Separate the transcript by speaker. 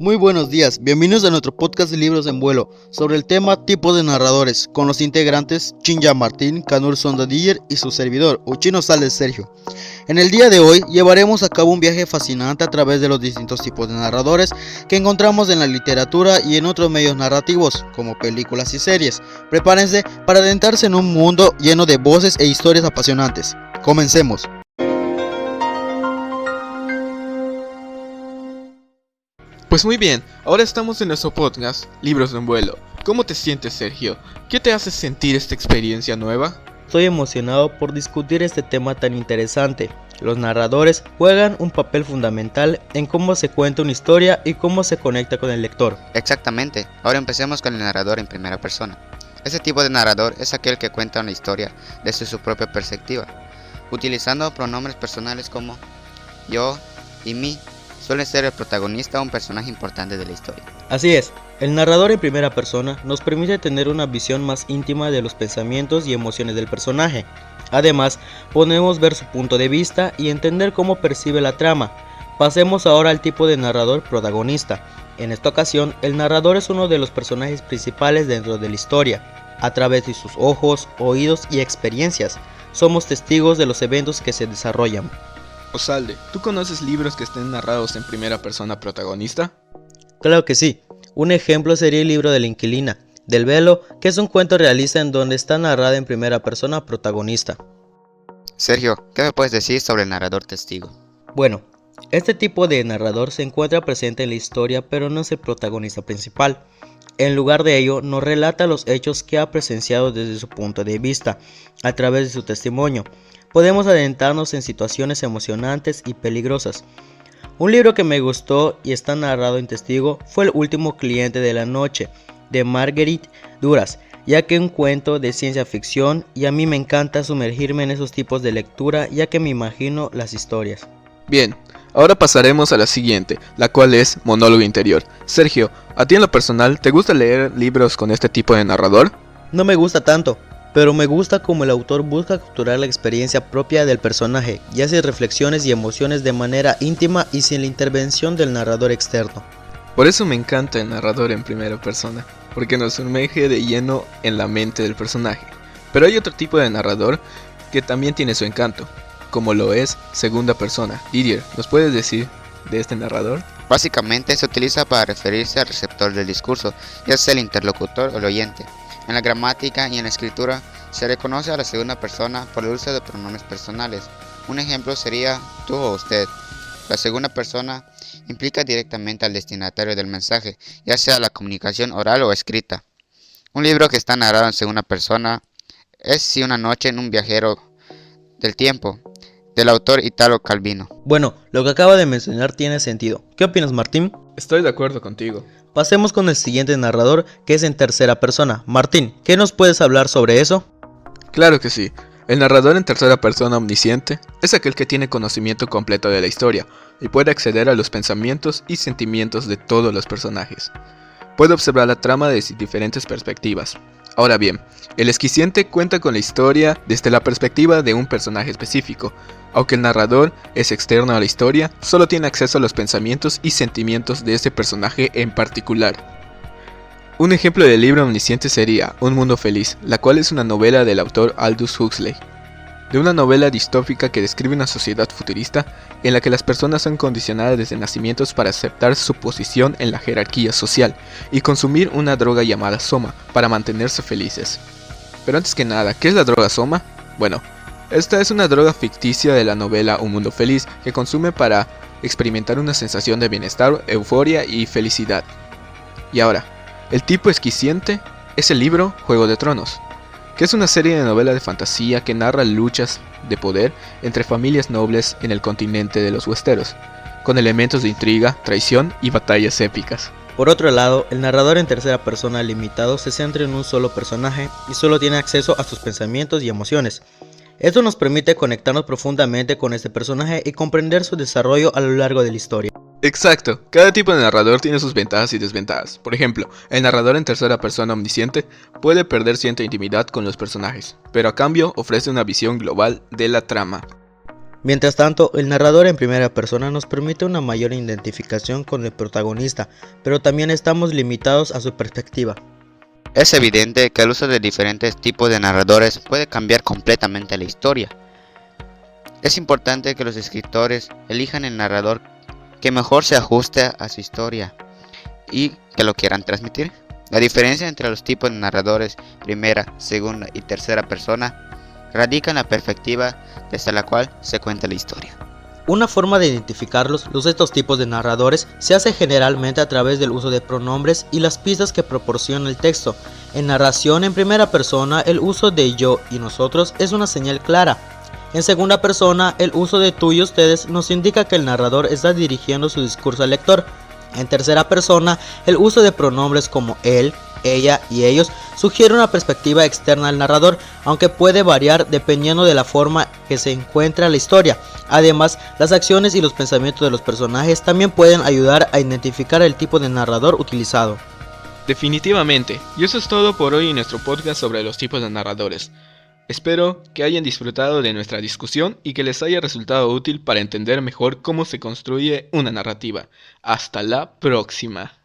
Speaker 1: Muy buenos días, bienvenidos a nuestro podcast de Libros en Vuelo sobre el tema tipo de narradores con los integrantes Chinya Martín, Kanur Sondadiller y su servidor Uchino Sales Sergio. En el día de hoy llevaremos a cabo un viaje fascinante a través de los distintos tipos de narradores que encontramos en la literatura y en otros medios narrativos como películas y series. Prepárense para adentrarse en un mundo lleno de voces e historias apasionantes. Comencemos.
Speaker 2: Pues muy bien, ahora estamos en nuestro podcast, Libros en Vuelo. ¿Cómo te sientes, Sergio? ¿Qué te hace sentir esta experiencia nueva?
Speaker 1: Estoy emocionado por discutir este tema tan interesante. Los narradores juegan un papel fundamental en cómo se cuenta una historia y cómo se conecta con el lector.
Speaker 3: Exactamente, ahora empecemos con el narrador en primera persona. Este tipo de narrador es aquel que cuenta una historia desde su propia perspectiva, utilizando pronombres personales como yo y mí. Suele ser el protagonista o un personaje importante de la historia.
Speaker 1: Así es, el narrador en primera persona nos permite tener una visión más íntima de los pensamientos y emociones del personaje. Además, podemos ver su punto de vista y entender cómo percibe la trama. Pasemos ahora al tipo de narrador protagonista. En esta ocasión, el narrador es uno de los personajes principales dentro de la historia. A través de sus ojos, oídos y experiencias, somos testigos de los eventos que se desarrollan.
Speaker 2: Osalde, ¿tú conoces libros que estén narrados en primera persona protagonista?
Speaker 1: Claro que sí. Un ejemplo sería el libro de la inquilina, del Velo, que es un cuento realista en donde está narrada en primera persona protagonista.
Speaker 3: Sergio, ¿qué me puedes decir sobre el narrador testigo?
Speaker 1: Bueno, este tipo de narrador se encuentra presente en la historia, pero no es el protagonista principal. En lugar de ello, nos relata los hechos que ha presenciado desde su punto de vista, a través de su testimonio. Podemos adentrarnos en situaciones emocionantes y peligrosas. Un libro que me gustó y está narrado en testigo fue El último cliente de la noche, de Marguerite Duras, ya que es un cuento de ciencia ficción y a mí me encanta sumergirme en esos tipos de lectura ya que me imagino las historias.
Speaker 2: Bien, ahora pasaremos a la siguiente, la cual es monólogo interior. Sergio, ¿a ti en lo personal te gusta leer libros con este tipo de narrador?
Speaker 1: No me gusta tanto, pero me gusta cómo el autor busca capturar la experiencia propia del personaje y hace reflexiones y emociones de manera íntima y sin la intervención del narrador externo.
Speaker 2: Por eso me encanta el narrador en primera persona, porque nos sumerge de lleno en la mente del personaje. Pero hay otro tipo de narrador que también tiene su encanto, como lo es segunda persona. Didier, ¿nos puedes decir de este narrador?
Speaker 3: Básicamente se utiliza para referirse al receptor del discurso, ya sea el interlocutor o el oyente. En la gramática y en la escritura se reconoce a la segunda persona por el uso de pronombres personales. Un ejemplo sería tú o usted. La segunda persona implica directamente al destinatario del mensaje, ya sea la comunicación oral o escrita. Un libro que está narrado en segunda persona es Si una noche en un viajero del tiempo, del autor Italo Calvino.
Speaker 1: Bueno, lo que acaba de mencionar tiene sentido. ¿Qué opinas, Martín?
Speaker 2: Estoy de acuerdo contigo.
Speaker 1: Pasemos con el siguiente narrador, que es en tercera persona. Martín, ¿qué nos puedes hablar sobre eso?
Speaker 2: Claro que sí. El narrador en tercera persona omnisciente es aquel que tiene conocimiento completo de la historia y puede acceder a los pensamientos y sentimientos de todos los personajes. Puede observar la trama desde diferentes perspectivas. Ahora bien, el esquiciente cuenta con la historia desde la perspectiva de un personaje específico. Aunque el narrador es externo a la historia, solo tiene acceso a los pensamientos y sentimientos de ese personaje en particular. Un ejemplo del libro omnisciente sería Un mundo feliz, la cual es una novela del autor Aldous Huxley. De una novela distópica que describe una sociedad futurista en la que las personas son condicionadas desde nacimientos para aceptar su posición en la jerarquía social y consumir una droga llamada soma para mantenerse felices. Pero antes que nada, ¿qué es la droga soma? Bueno, esta es una droga ficticia de la novela Un mundo feliz que consume para experimentar una sensación de bienestar, euforia y felicidad. Y ahora, el tipo esquiciente es el libro Juego de Tronos, que es una serie de novelas de fantasía que narra luchas de poder entre familias nobles en el continente de los Westeros, con elementos de intriga, traición y batallas épicas.
Speaker 1: Por otro lado, el narrador en tercera persona limitado se centra en un solo personaje y solo tiene acceso a sus pensamientos y emociones. Esto nos permite conectarnos profundamente con este personaje y comprender su desarrollo a lo largo de la historia.
Speaker 2: Exacto, cada tipo de narrador tiene sus ventajas y desventajas. Por ejemplo, el narrador en tercera persona omnisciente puede perder cierta intimidad con los personajes, pero a cambio ofrece una visión global de la trama.
Speaker 1: Mientras tanto, el narrador en primera persona nos permite una mayor identificación con el protagonista, pero también estamos limitados a su perspectiva.
Speaker 3: Es evidente que el uso de diferentes tipos de narradores puede cambiar completamente la historia. Es importante que los escritores elijan el narrador que mejor se ajuste a su historia y que lo quieran transmitir. La diferencia entre los tipos de narradores, primera, segunda y tercera persona, radica en la perspectiva desde la cual se cuenta la historia.
Speaker 1: Una forma de identificarlos, estos tipos de narradores, se hace generalmente a través del uso de pronombres y las pistas que proporciona el texto. En narración en primera persona, el uso de yo y nosotros es una señal clara. En segunda persona, el uso de tú y ustedes nos indica que el narrador está dirigiendo su discurso al lector. En tercera persona, el uso de pronombres como él, ella y ellos sugiere una perspectiva externa al narrador, aunque puede variar dependiendo de la forma que se encuentra la historia. Además, las acciones y los pensamientos de los personajes también pueden ayudar a identificar el tipo de narrador utilizado.
Speaker 2: Definitivamente, y eso es todo por hoy en nuestro podcast sobre los tipos de narradores. Espero que hayan disfrutado de nuestra discusión y que les haya resultado útil para entender mejor cómo se construye una narrativa. Hasta la próxima.